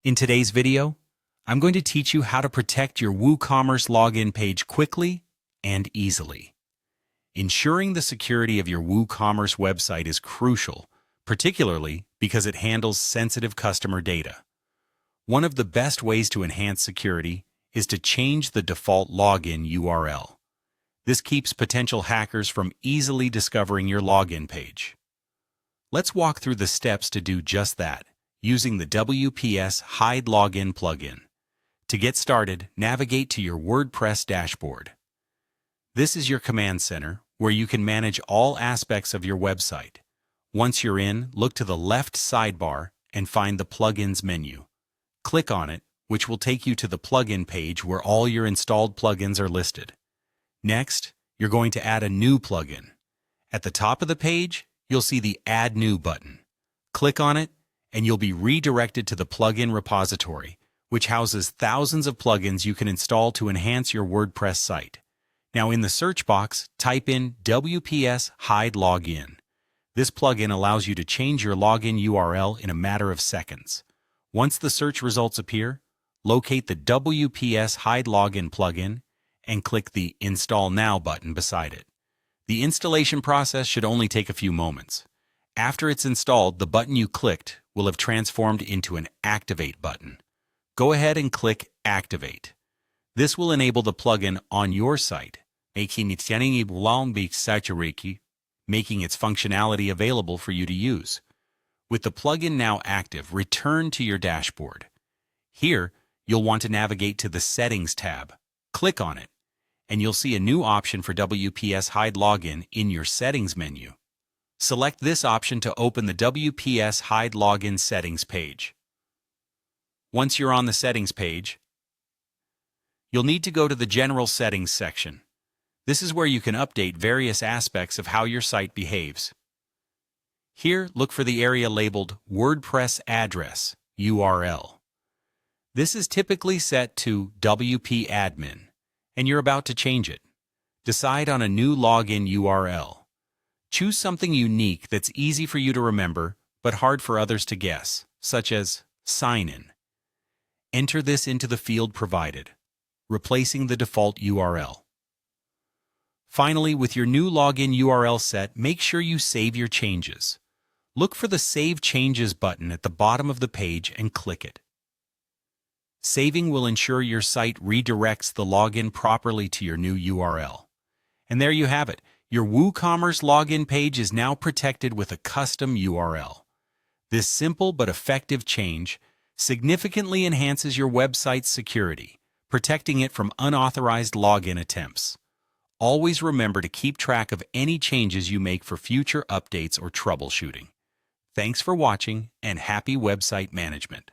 In today's video, I'm going to teach you how to protect your WooCommerce login page quickly and easily. Ensuring the security of your WooCommerce website is crucial, particularly because it handles sensitive customer data. One of the best ways to enhance security is to change the default login URL. This keeps potential hackers from easily discovering your login page. Let's walk through the steps to do just that, using the WPS Hide Login plugin. To get started, navigate to your WordPress dashboard. This is your command center, where you can manage all aspects of your website. Once you're in, look to the left sidebar and find the Plugins menu. Click on it, which will take you to the plugin page where all your installed plugins are listed. Next, you're going to add a new plugin. At the top of the page, you'll see the Add New button. Click on it, and you'll be redirected to the plugin repository, which houses thousands of plugins you can install to enhance your WordPress site. Now in the search box, type in WPS Hide Login. This plugin allows you to change your login URL in a matter of seconds. Once the search results appear, locate the WPS Hide Login plugin and click the Install Now button beside it. The installation process should only take a few moments. After it's installed, the button you clicked will have transformed into an Activate button. Go ahead and click Activate. This will enable the plugin on your site, making its functionality available for you to use. With the plugin now active, return to your dashboard. Here, you'll want to navigate to the Settings tab. Click on it, and you'll see a new option for WPS Hide Login in your Settings menu. Select this option to open the WPS Hide Login settings page. Once you're on the settings page, you'll need to go to the General Settings section. This is where you can update various aspects of how your site behaves. Here, look for the area labeled WordPress Address URL. This is typically set to WP Admin, and you're about to change it. Decide on a new login URL. Choose something unique that's easy for you to remember but hard for others to guess, such as sign in. Enter this into the field provided, replacing the default URL. Finally, with your new login URL set, make sure you save your changes. Look for the Save Changes button at the bottom of the page and click it. Saving will ensure your site redirects the login properly to your new URL. And there you have it. Your WooCommerce login page is now protected with a custom URL. This simple but effective change significantly enhances your website's security, protecting it from unauthorized login attempts. Always remember to keep track of any changes you make for future updates or troubleshooting. Thanks for watching, and happy website management.